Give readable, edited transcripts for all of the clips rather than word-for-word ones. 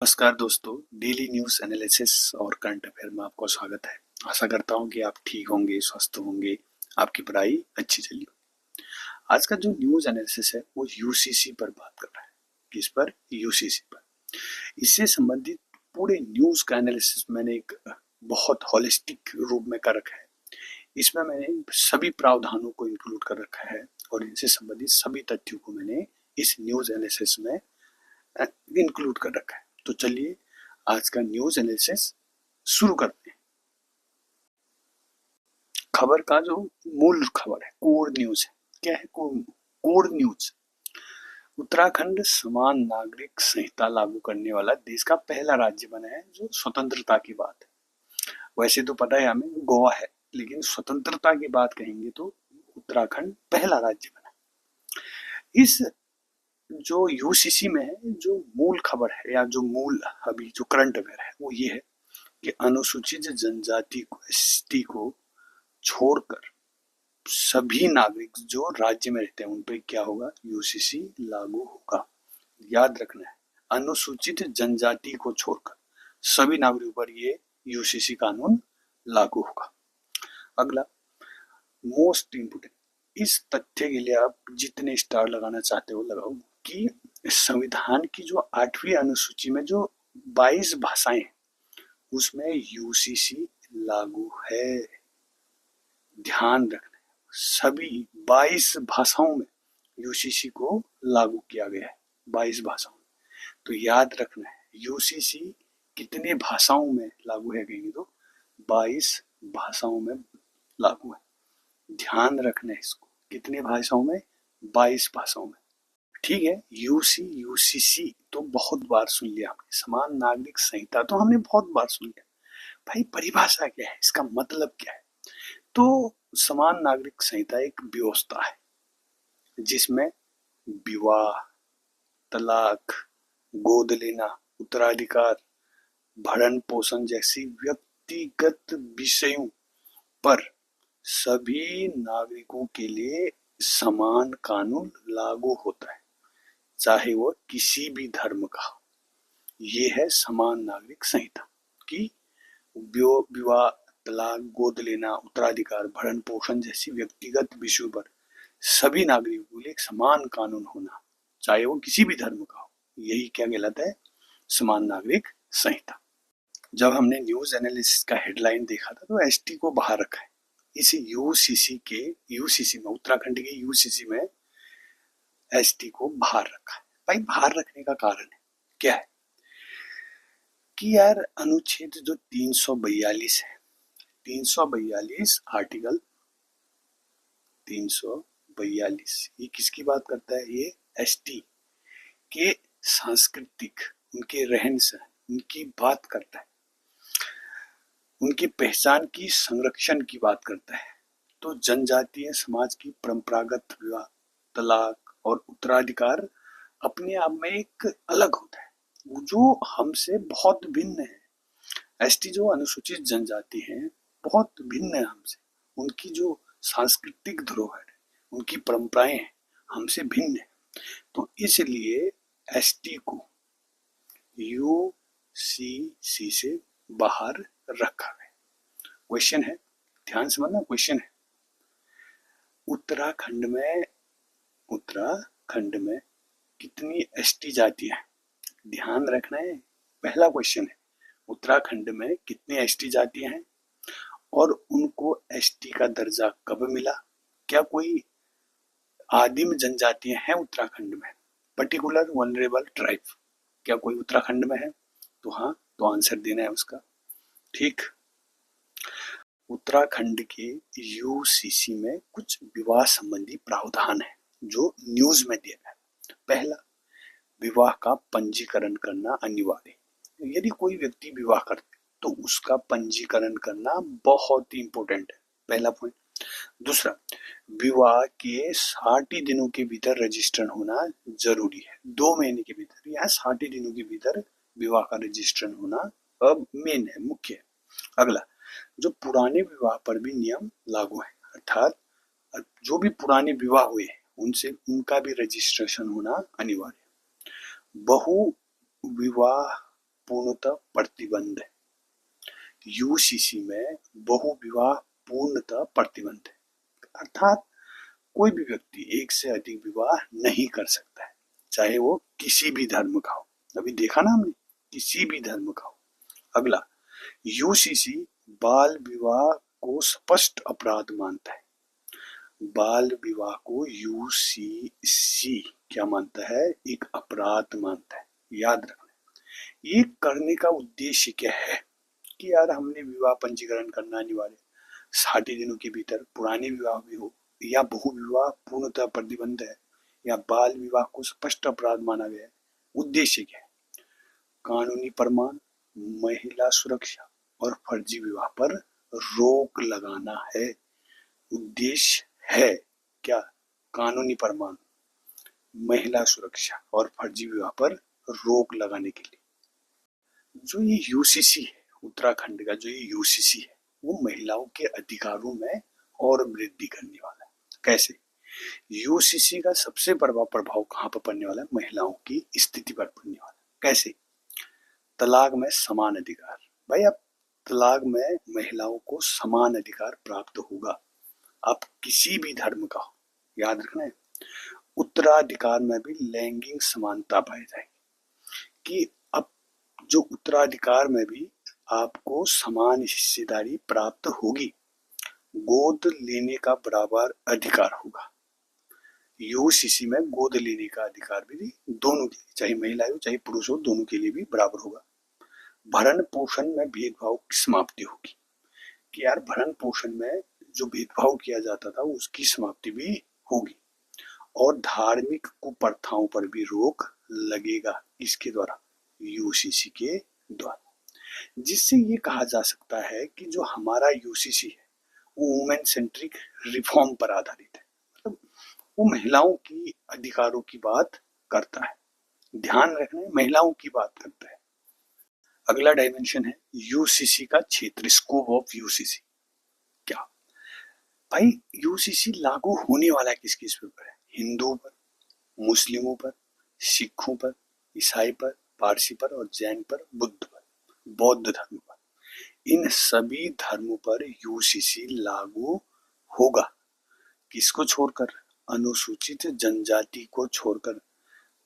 नमस्कार दोस्तों, daily news analysis और करंट अफेयर में आपको स्वागत है। आशा करता हूँ कि आप ठीक होंगे, स्वस्थ होंगे, आपकी पढ़ाई अच्छी चली हो। आज का जो न्यूज़ एनालिसिस है वो यूसीसी पर बात कर रहा है। किस पर? यूसीसी पर। इससे संबंधित पूरे न्यूज़ का एनालिसिस मैंने एक बहुत होलिस्टिक रूप में कर रखा है। इसमें मैंने सभी प्रावधानों को इंक्लूड कर रखा है और इनसे संबंधित सभी तथ्यों को मैंने इस न्यूज़ एनालिसिस में इंक्लूड कर रखा है। तो चलिए आज का न्यूज़ एनालिसिस शुरू करते हैं। खबर का जो मूल खबर है, कोर न्यूज़ है। क्या है कोर न्यूज़? उत्तराखंड समान नागरिक संहिता लागू करने वाला देश का पहला राज्य बना है जो स्वतंत्रता की बात है। वैसे तो पता है हमें गोवा है, लेकिन स्वतंत्रता की बात कहेंगे तो उत्तराखंड पहला राज्य बना। इस जो यूसीसी में है, जो मूल खबर है या जो मूल अभी जो करंट अफेयर है वो ये है कि अनुसूचित जनजाति को एसटी को छोड़कर सभी नागरिक जो राज्य में रहते हैं उन पे क्या होगा? यूसीसी लागू होगा। याद रखना है, अनुसूचित जनजाति को छोड़कर सभी नागरिकों पर ये यूसीसी कानून लागू होगा। अगला मोस्ट इम्पोर्टेंट, इस तथ्य के लिए आप जितने स्टार लगाना चाहते हो लगाओ कि संविधान की जो 8वीं अनुसूची में जो 22 भाषाएं उसमें यूसीसी लागू है। ध्यान रखना है, सभी 22 भाषाओं में यूसीसी को लागू किया गया है। 22 भाषाओं में। तो याद रखना है यूसीसी कितने भाषाओं में लागू है कहेंगे तो 22 भाषाओं में लागू है। ध्यान रखना है इसको, कितने भाषाओं में? 22 भाषाओं में। ठीक है, यूसीसी तो बहुत बार सुन लिया हमने, समान नागरिक संहिता तो हमने बहुत बार सुन लिया। भाई परिभाषा क्या है, इसका मतलब क्या है? तो समान नागरिक संहिता एक व्यवस्था है जिसमें विवाह, तलाक, गोद लेना, उत्तराधिकार, भरण पोषण जैसी व्यक्तिगत विषयों पर सभी नागरिकों के लिए समान कानून लागू होता है, चाहे वो किसी भी धर्म का हो। ये है समान नागरिक संहिता की विवाह, तलाक, गोद लेना, उत्तराधिकार, भरण पोषण जैसी व्यक्तिगत विषयों पर सभी नागरिकों के लिए एक समान कानून होना, चाहे वो किसी भी धर्म का हो। यही क्या कहलाता है? समान नागरिक संहिता। जब हमने न्यूज एनालिसिस का हेडलाइन देखा था तो एसटी को बाहर रखा है। इस यूसीसी में, उत्तराखंड के यूसीसी में एसटी को बाहर रखा है। भाई बाहर रखने का कारण है क्या है कि यार अनुच्छेद जो 342 है, 342 आर्टिकल 342 ये किसकी बात करता है? ये एसटी के सांस्कृतिक, उनके रहन सहन, उनकी बात करता है, उनकी पहचान की संरक्षण की बात करता है। तो जनजातीय समाज की परंपरागत विवाह, तलाक और उत्तराधिकार अपने आप में एक अलग होता है जो हमसे बहुत भिन्न है। एसटी जो अनुसूचित जनजाति है बहुत भिन्न है हमसे। उनकी जो सांस्कृतिक धरोहर है, उनकी परंपराएं हैं, हमसे भिन्न है। तो इसलिए एसटी को यूसीसी से बाहर रखा गया। क्वेश्चन है, ध्यान से समझना क्वेश्चन है, उत्तराखंड में कितनी एसटी जातियां हैं? ध्यान रखना है, पहला क्वेश्चन है उत्तराखंड में कितनी एसटी जातियां हैं और उनको एसटी का दर्जा कब मिला? क्या कोई आदिम जनजातियां हैं उत्तराखंड में, पर्टिकुलर वनरेबल ट्राइब? क्या कोई उत्तराखंड में है? तो हाँ, तो आंसर देना है उसका। ठीक, उत्तराखंड के यूसीसी में कुछ विवाह संबंधी प्रावधान है जो न्यूज में दिया है। पहला, विवाह का पंजीकरण करना अनिवार्य। यदि कोई व्यक्ति विवाह करते तो उसका पंजीकरण करना बहुत ही इंपॉर्टेंट है, पहला पॉइंट। दूसरा, विवाह के 60 दिनों के भीतर रजिस्ट्रेशन होना जरूरी है। 2 महीने के भीतर या 60 दिनों के भीतर विवाह का रजिस्ट्रेशन होना अब मेन है, मुख्य है। अगला, जो पुराने विवाह पर भी नियम लागू है, अर्थात जो भी पुराने विवाह हुए हैं उनसे उनका भी रजिस्ट्रेशन होना अनिवार्य है। बहु विवाह पूर्णतः प्रतिबंध है। यूसीसी में बहुविवाह पूर्णतः प्रतिबंध है, अर्थात कोई भी व्यक्ति एक से अधिक विवाह नहीं कर सकता है, चाहे वो किसी भी धर्म का हो। अभी देखा ना हमने, किसी भी धर्म का हो। अगला, यूसीसी बाल विवाह को स्पष्ट अपराध मानता है। बाल विवाह को यूसीसी क्या मानता है? एक अपराध मानता है। याद रखना, ये करने का उद्देश्य क्या है कि यार हमने विवाह पंजीकरण करना अनिवार्य, 60 दिनों के भीतर पुराने विवाह भी हो, या बहु विवाह पूर्णतः प्रतिबंध है, या बाल विवाह को स्पष्ट अपराध माना गया है। उद्देश्य क्या है? कानूनी प्रमाण, महिला सुरक्षा और फर्जी विवाह पर रोक लगाना है। उद्देश्य है क्या? कानूनी प्रमाण, महिला सुरक्षा और फर्जी विवाह पर रोक लगाने के लिए। जो ये यूसीसी है, उत्तराखंड का जो ये यूसीसी है, वो महिलाओं के अधिकारों में और वृद्धि करने वाला है। कैसे? यूसीसी का सबसे बड़ा प्रभाव कहाँ पर पड़ने वाला है? महिलाओं की स्थिति पर पड़ने वाला है। कैसे? तलाक में समान अधिकार। भाई अब तलाक में महिलाओं को समान अधिकार प्राप्त होगा, आप किसी भी धर्म का हो। याद रखना है, उत्तराधिकार में भी लैंगिक समानता पाई जाएगी कि अब जो उत्तराधिकार में भी आपको समान हिस्सेदारी प्राप्त होगी, गोद लेने का बराबर अधिकार होगा। यूसीसी में गोद लेने का अधिकार भी दोनों के लिए, चाहे महिला हो चाहे पुरुष हो, दोनों के लिए भी बराबर होगा। भरण पोषण में भेदभाव की समाप्ति होगी कि यार भरण पोषण में जो भेदभाव किया जाता था उसकी समाप्ति भी होगी। और धार्मिक कुप्रथाओं पर भी रोक लगेगा, इसके द्वारा, यूसीसी के द्वारा। जिससे ये कहा जा सकता है कि जो हमारा यूसीसी है वो वुमेन सेंट्रिक रिफॉर्म पर आधारित है, मतलब वो महिलाओं की अधिकारों की बात करता है। ध्यान रखना है, महिलाओं की बात करता है। अगला डायमेंशन है यूसीसी का क्षेत्र, स्कोप ऑफ यूसीसी। क्या भाई? यूसीसी लागू होने वाला किस किस पर है? हिंदुओं पर, मुस्लिमों पर, सिखों पर, ईसाई पर, पारसी पर और जैन पर, बुद्ध पर, बौद्ध धर्म पर। इन सभी धर्मों पर यूसीसी लागू होगा। किसको छोड़कर? अनुसूचित जनजाति को छोड़कर,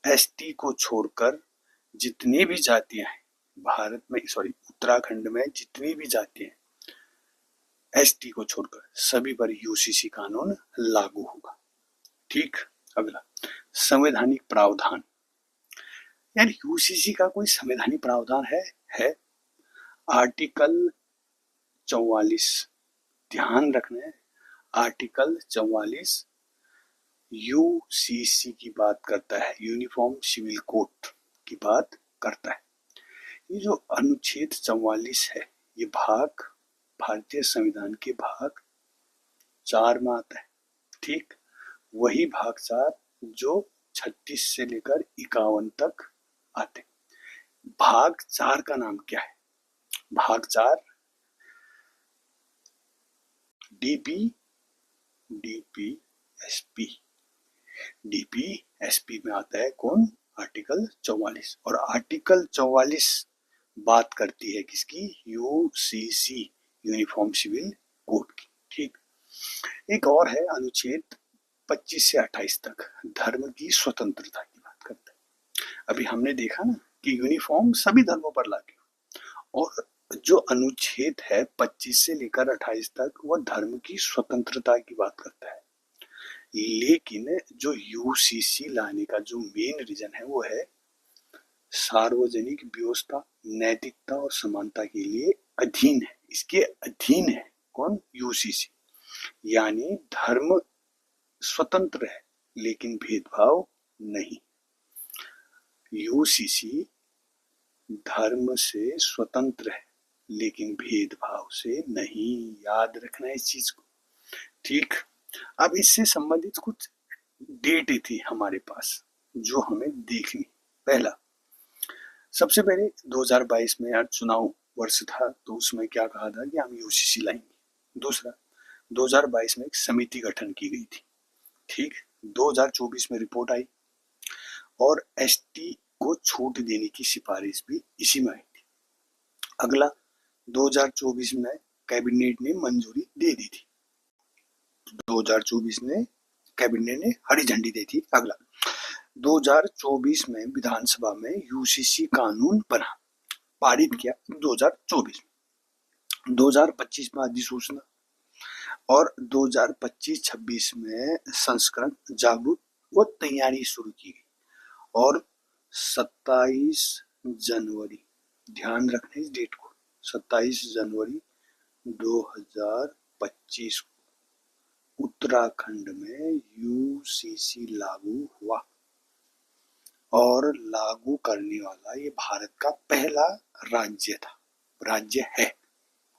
एसटी को छोड़कर जितनी भी जातियां हैं भारत में, उत्तराखंड में जितनी भी जातियां हैं, एसटी को छोड़कर सभी पर यूसीसी कानून लागू होगा। ठीक। अगला, संवैधानिक प्रावधान। यार यूसीसी का कोई संवैधानिक प्रावधान है? आर्टिकल 44, ध्यान रखना है, आर्टिकल 44 यूसीसी की बात करता है, यूनिफॉर्म सिविल कोड की बात करता है। ये जो अनुच्छेद 44 है, ये भाग भारतीय संविधान के भाग 4 में आता है। ठीक, वही भाग 4 जो 36 से लेकर 51 तक आते। भाग 4 का नाम क्या है? भाग 4 डीपीएसपी में आता है। कौन? आर्टिकल 44। और आर्टिकल 44 बात करती है किसकी? यूसीसी, यूनिफॉर्म सिविल कोड की। ठीक, एक और है अनुच्छेद 25 से 28 तक, धर्म की स्वतंत्रता की बात करता है। अभी हमने देखा ना कि यूनिफॉर्म सभी धर्मों पर लागू, और जो अनुच्छेद है 25 से लेकर 28 तक वो धर्म की स्वतंत्रता की बात करता है। लेकिन जो यूसीसी लाने का जो मेन रीजन है वो है सार्वजनिक व्यवस्था, नैतिकता और समानता के लिए अधीन है, इसके अधीन है। कौन? यूसीसी। यानी धर्म स्वतंत्र है लेकिन भेदभाव नहीं। यूसीसी धर्म से स्वतंत्र है लेकिन भेदभाव से नहीं। याद रखना है इस चीज को। ठीक, अब इससे संबंधित कुछ डेट थी हमारे पास जो हमें देखनी। पहला, सबसे पहले 2022 में यार चुनाव वर्ष था, तो उसमें क्या कहा था कि हम यूसीसी लाएंगे। दूसरा, 2022 में एक समिति गठन की गई थी। ठीक, 2024 में रिपोर्ट आई और एसटी को छूट देने की सिफारिश भी इसी में आई थी। अगला 2024 में कैबिनेट ने मंजूरी दे दी थी, 2024 में कैबिनेट ने हरी झंडी दी थी। अगला 2024 में विधानसभा में यूसीसी कानून बना, पारित किया 2024 में। 2025 में अधिसूचना और 2025-26 में संस्करण जागरूक व तैयारी शुरू की गई और 27 जनवरी, ध्यान रखना इस डेट को, 27 जनवरी 2025 को उत्तराखंड में यूसीसी लागू हुआ और लागू करने वाला ये भारत का पहला राज्य था, राज्य है।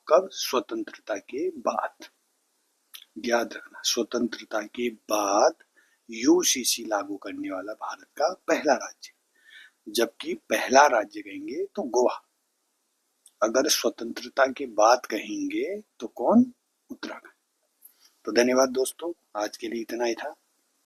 कब? स्वतंत्रता के बाद। याद रखना, स्वतंत्रता के बाद यूसीसी लागू करने वाला भारत का पहला राज्य, जबकि पहला राज्य कहेंगे तो गोवा, अगर स्वतंत्रता के बाद कहेंगे तो कौन? उत्तराखंड। तो धन्यवाद दोस्तों, आज के लिए इतना ही था।